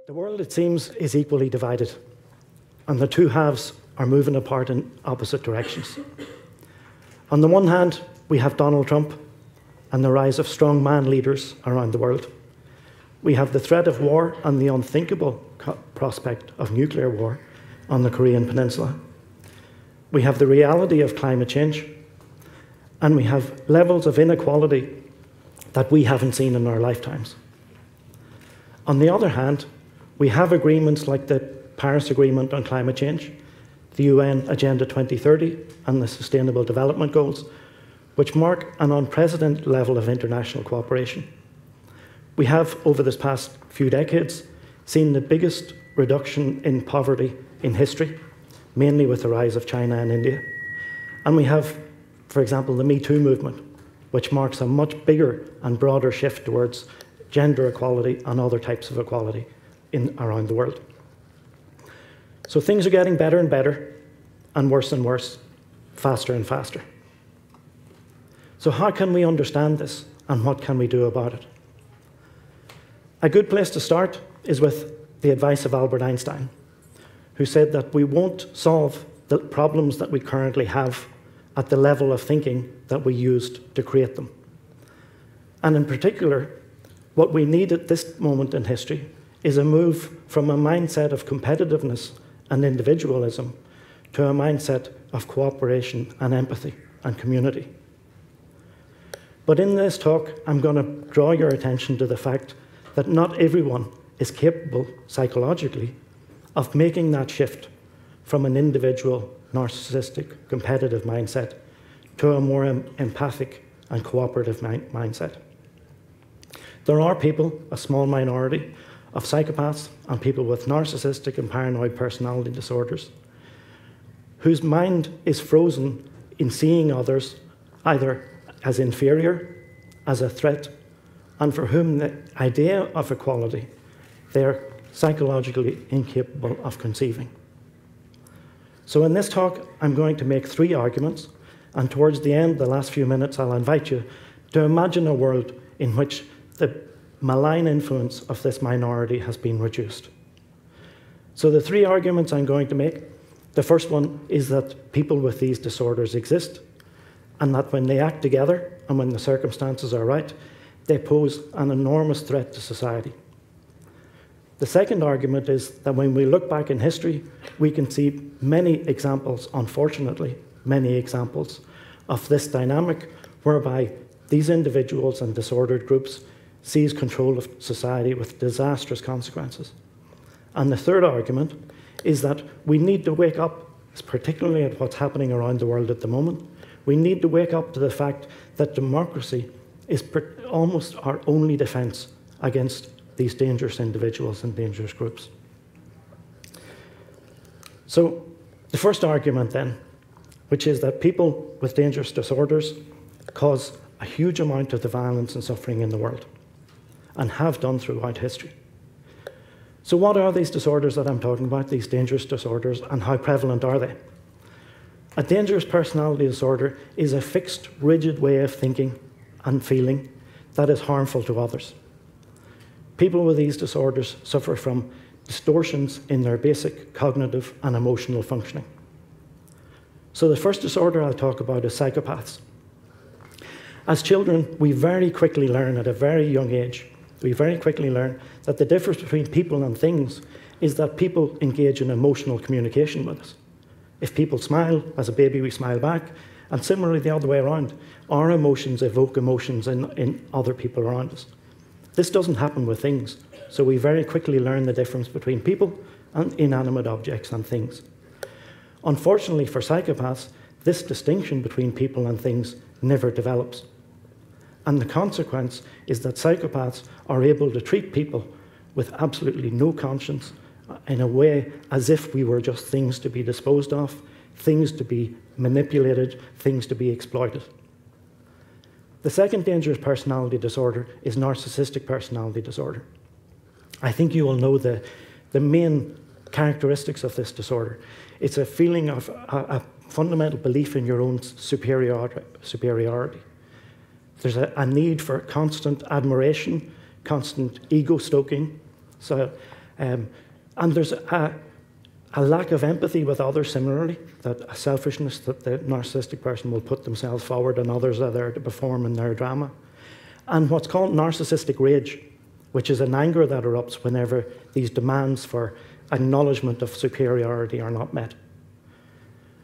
The world, it seems, is equally divided, and the two halves are moving apart in opposite directions. On the one hand, we have Donald Trump and the rise of strongman leaders around the world. We have the threat of war and the unthinkable prospect of nuclear war on the Korean Peninsula. We have the reality of climate change, and we have levels of inequality that we haven't seen in our lifetimes. On the other hand, we have agreements like the Paris Agreement on Climate Change, the UN Agenda 2030 and the Sustainable Development Goals, which mark an unprecedented level of international cooperation. We have, over this past few decades, seen the biggest reduction in poverty in history, mainly with the rise of China and India. And we have, for example, the Me Too movement, which marks a much bigger and broader shift towards gender equality and other types of equality around the world. So things are getting better and better, and worse, faster and faster. So how can we understand this, and what can we do about it? A good place to start is with the advice of Albert Einstein, who said that we won't solve the problems that we currently have at the level of thinking that we used to create them. And in particular, what we need at this moment in history is a move from a mindset of competitiveness and individualism to a mindset of cooperation and empathy and community. But in this talk, I'm going to draw your attention to the fact that not everyone is capable psychologically of making that shift from an individual, narcissistic, competitive mindset to a more empathic and cooperative mindset. There are people, a small minority, of psychopaths and people with narcissistic and paranoid personality disorders whose mind is frozen in seeing others either as inferior, as a threat, and for whom the idea of equality they are psychologically incapable of conceiving. So in this talk, I'm going to make 3 arguments, and towards the end, the last few minutes, I'll invite you to imagine a world in which the malign influence of this minority has been reduced. So the 3 arguments I'm going to make, the first one is that people with these disorders exist, and that when they act together and when the circumstances are right, they pose an enormous threat to society. The second argument is that when we look back in history, we can see many examples, unfortunately, many examples of this dynamic whereby these individuals and disordered groups seize control of society with disastrous consequences. And the third argument is that we need to wake up, particularly at what's happening around the world at the moment, we need to wake up to the fact that democracy is almost our only defense against these dangerous individuals and dangerous groups. So the first argument then, which is that people with dangerous disorders cause a huge amount of the violence and suffering in the world, and have done throughout history. So what are these disorders that I'm talking about, these dangerous disorders, and how prevalent are they? A dangerous personality disorder is a fixed, rigid way of thinking and feeling that is harmful to others. People with these disorders suffer from distortions in their basic cognitive and emotional functioning. So the first disorder I'll talk about is psychopaths. As children, we very quickly learn at a very young age, we very quickly learn that the difference between people and things is that people engage in emotional communication with us. If people smile, as a baby we smile back, and similarly the other way around. Our emotions evoke emotions in other people around us. This doesn't happen with things, so we very quickly learn the difference between people and inanimate objects and things. Unfortunately for psychopaths, this distinction between people and things never develops. And the consequence is that psychopaths are able to treat people with absolutely no conscience in a way as if we were just things to be disposed of, things to be manipulated, things to be exploited. The second dangerous personality disorder is narcissistic personality disorder. I think you will know the main characteristics of this disorder. It's a feeling of a fundamental belief in your own superiority. There's a need for constant admiration, constant ego stoking. So And there's a lack of empathy with others similarly, that a selfishness that the narcissistic person will put themselves forward and others are there to perform in their drama. And what's called narcissistic rage, which is an anger that erupts whenever these demands for acknowledgement of superiority are not met.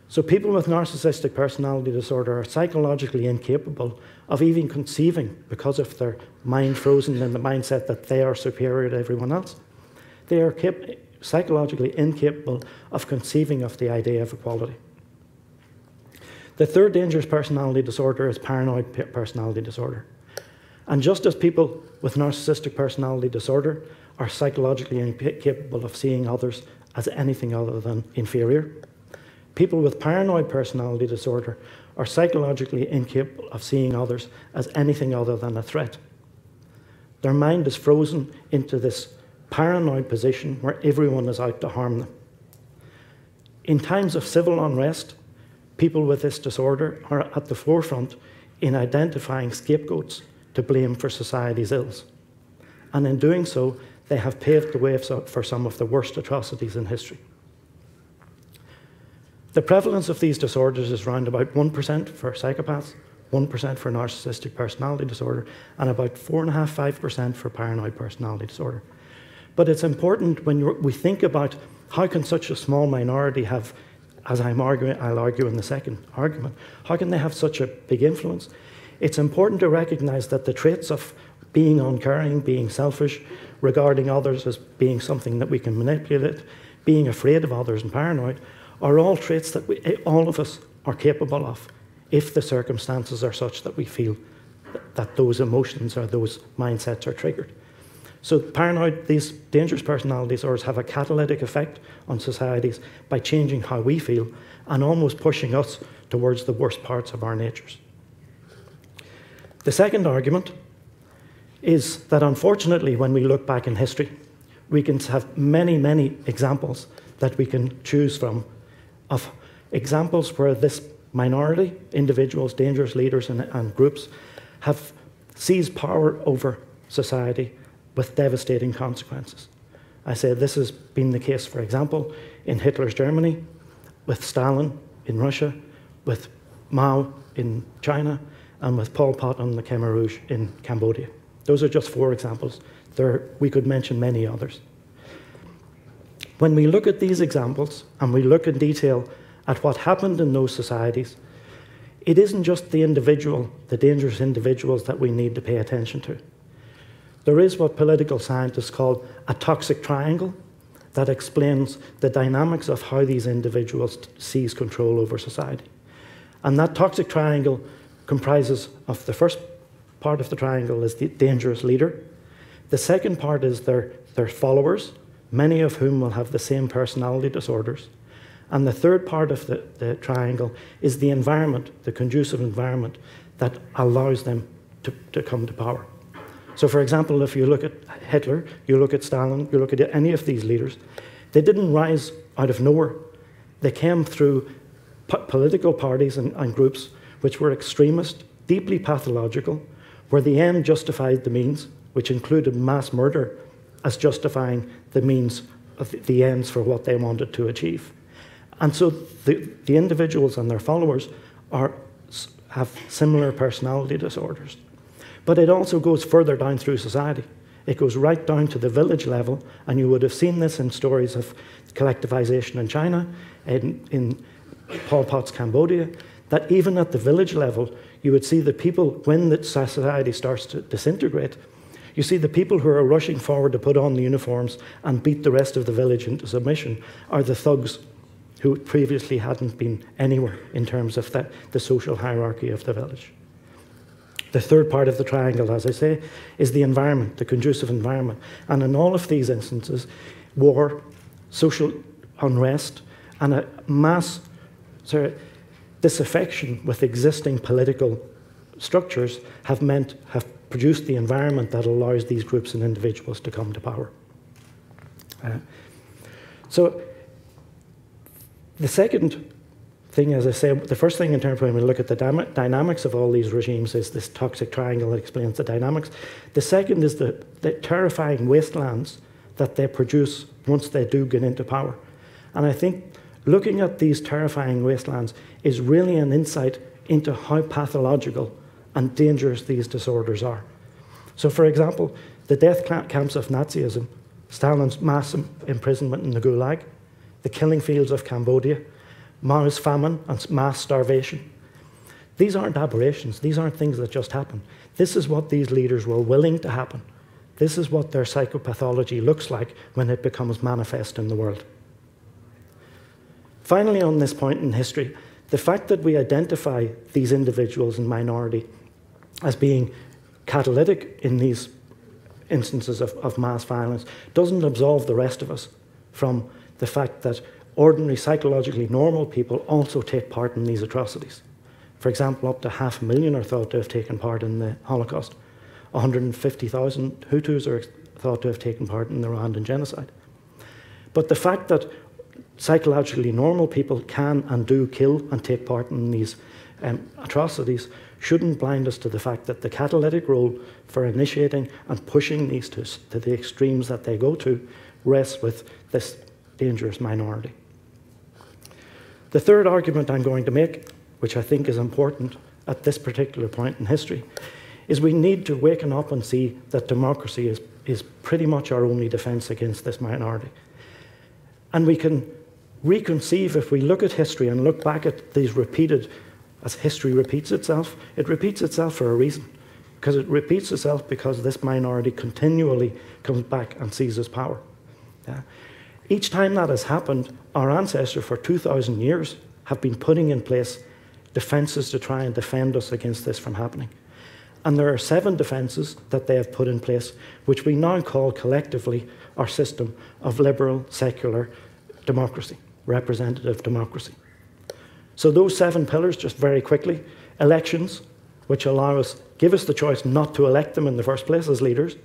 So people with narcissistic personality disorder are psychologically incapable of even conceiving, because of their mind frozen in the mindset that they are superior to everyone else. They are psychologically incapable of conceiving of the idea of equality. The third dangerous personality disorder is paranoid personality disorder. And just as people with narcissistic personality disorder are psychologically incapable of seeing others as anything other than inferior, people with paranoid personality disorder are psychologically incapable of seeing others as anything other than a threat. Their mind is frozen into this paranoid position where everyone is out to harm them. In times of civil unrest, people with this disorder are at the forefront in identifying scapegoats to blame for society's ills. And in doing so, they have paved the way for some of the worst atrocities in history. The prevalence of these disorders is around about 1% for psychopaths, 1% for narcissistic personality disorder, and about 4.5–5% for paranoid personality disorder. But it's important when we think about how can such a small minority have, as I'll argue in the second argument, how can they have such a big influence? It's important to recognize that the traits of being uncaring, being selfish, regarding others as being something that we can manipulate, being afraid of others and paranoid, are all traits that all of us are capable of if the circumstances are such that we feel that those emotions or those mindsets are triggered. So paranoid, these dangerous personality disorders have a catalytic effect on societies by changing how we feel and almost pushing us towards the worst parts of our natures. The second argument is that unfortunately when we look back in history, we can have many, many examples that we can choose from of examples where this minority, individuals, dangerous leaders and groups, have seized power over society with devastating consequences. I say this has been the case, for example, in Hitler's Germany, with Stalin in Russia, with Mao in China, and with Pol Pot and the Khmer Rouge in Cambodia. Those are just 4 examples. We could mention many others. When we look at these examples and we look in detail at what happened in those societies, it isn't just the individual, the dangerous individuals that we need to pay attention to. There is what political scientists call a toxic triangle that explains the dynamics of how these individuals seize control over society. And that toxic triangle comprises of the first part of the triangle is the dangerous leader. The second part is their followers, many of whom will have the same personality disorders. And the third part of the triangle is the environment, the conducive environment that allows them to come to power. So, for example, if you look at Hitler, you look at Stalin, you look at any of these leaders, they didn't rise out of nowhere. They came through political parties and groups which were extremist, deeply pathological, where the end justified the means, which included mass murder as justifying the means of the ends for what they wanted to achieve. And so the individuals and their followers have similar personality disorders. But it also goes further down through society. It goes right down to the village level, and you would have seen this in stories of collectivization in China, in Pol Pot's Cambodia, that even at the village level, you would see the people, when the society starts to disintegrate, you see the people who are rushing forward to put on the uniforms and beat the rest of the village into submission are the thugs who previously hadn't been anywhere in terms of the social hierarchy of the village. The third part of the triangle, as I say, is the environment, the conducive environment. And in all of these instances, war, social unrest, and a mass disaffection with existing political structures have produced the environment that allows these groups and individuals to come to power. So the second thing, as I say, the first thing in terms of when we look at the dynamics of all these regimes is this toxic triangle that explains the dynamics. The second is the terrifying wastelands that they produce once they do get into power. And I think looking at these terrifying wastelands is really an insight into how pathological and dangerous these disorders are. So, for example, the death camps of Nazism, Stalin's mass imprisonment in the Gulag, the killing fields of Cambodia, Mao's famine and mass starvation. These aren't aberrations. These aren't things that just happen. This is what these leaders were willing to happen. This is what their psychopathology looks like when it becomes manifest in the world. Finally, on this point in history, the fact that we identify these individuals in minority as being catalytic in these instances of mass violence doesn't absolve the rest of us from the fact that ordinary, psychologically normal people also take part in these atrocities. For example, up to 500,000 are thought to have taken part in the Holocaust. 150,000 Hutus are thought to have taken part in the Rwandan genocide. But the fact that psychologically normal people can and do kill and take part in these atrocities shouldn't blind us to the fact that the catalytic role for initiating and pushing these to the extremes that they go to rests with this dangerous minority. The third argument I'm going to make, which I think is important at this particular point in history, is we need to waken up and see that democracy is pretty much our only defense against this minority. And we can reconceive, if we look at history and look back at these repeated, as history repeats itself, it repeats itself for a reason. Because it repeats itself because this minority continually comes back and seizes power. Yeah. Each time that has happened, our ancestors for 2,000 years have been putting in place defences to try and defend us against this from happening. And there are 7 defences that they have put in place, which we now call collectively our system of liberal, secular democracy, representative democracy. So those 7 pillars, just very quickly: elections, which allow us, give us the choice not to elect them in the first place as leaders,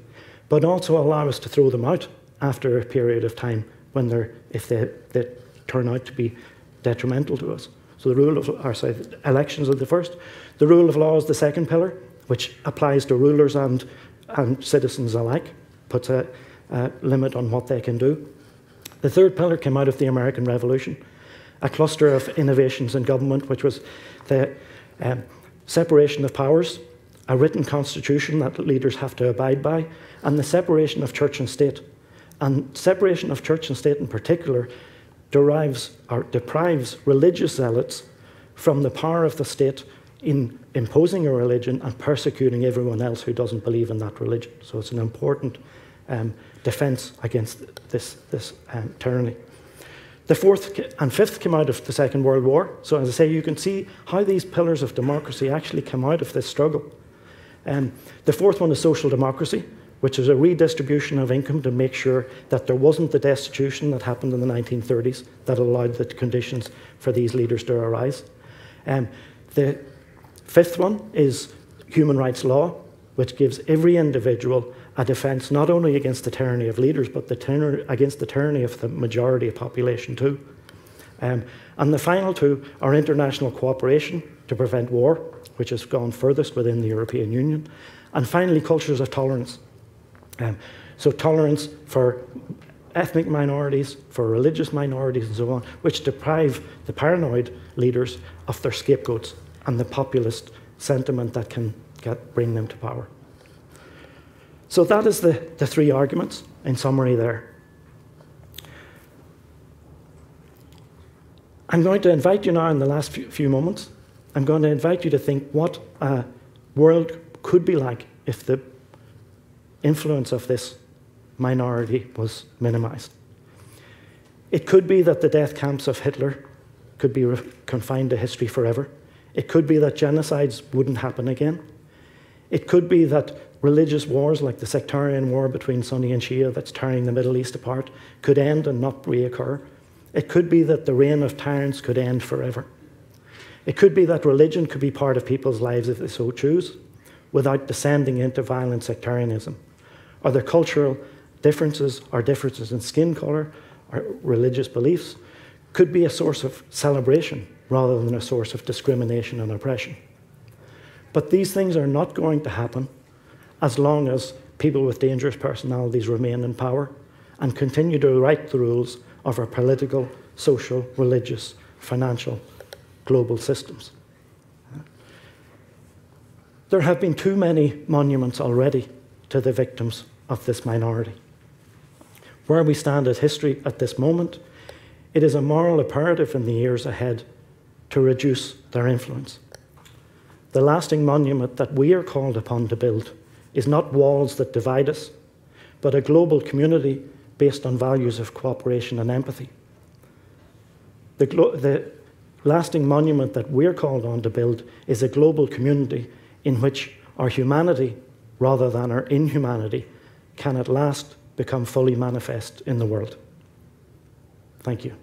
but also allow us to throw them out after a period of time when if they turn out to be detrimental to us. So the rule of, elections are the first. The rule of law is the second pillar, which applies to rulers and citizens alike, puts a limit on what they can do. The third pillar came out of the American Revolution, a cluster of innovations in government, which was the separation of powers, a written constitution that leaders have to abide by, and the separation of church and state. And separation of church and state in particular derives or deprives religious zealots from the power of the state in imposing a religion and persecuting everyone else who doesn't believe in that religion. So it's an important defence against this tyranny. The fourth and fifth came out of the Second World War. So as I say, you can see how these pillars of democracy actually come out of this struggle. The fourth one is social democracy, which is a redistribution of income to make sure that there wasn't the destitution that happened in the 1930s that allowed the conditions for these leaders to arise. The fifth one is human rights law, which gives every individual a defence not only against the tyranny of leaders, but against the tyranny of the majority of population too. And the final two are international cooperation to prevent war, which has gone furthest within the European Union. And finally, cultures of tolerance. So tolerance for ethnic minorities, for religious minorities and so on, which deprive the paranoid leaders of their scapegoats and the populist sentiment that can bring them to power. So that is the three arguments in summary there. I'm going to invite you now in the last few moments, I'm going to invite you to think what a world could be like if the influence of this minority was minimized. It could be that the death camps of Hitler could be confined to history forever. It could be that genocides wouldn't happen again. It could be that religious wars like the sectarian war between Sunni and Shia that's tearing the Middle East apart could end and not reoccur. It could be that the reign of tyrants could end forever. It could be that religion could be part of people's lives if they so choose, without descending into violent sectarianism. Or the cultural differences or differences in skin colour or religious beliefs could be a source of celebration rather than a source of discrimination and oppression. But these things are not going to happen as long as people with dangerous personalities remain in power and continue to write the rules of our political, social, religious, financial, global systems. There have been too many monuments already to the victims of this minority. Where we stand as history at this moment, it is a moral imperative in the years ahead to reduce their influence. The lasting monument that we are called upon to build is not walls that divide us, but a global community based on values of cooperation and empathy. The lasting monument that we're called on to build is a global community in which our humanity, rather than our inhumanity, can at last become fully manifest in the world. Thank you.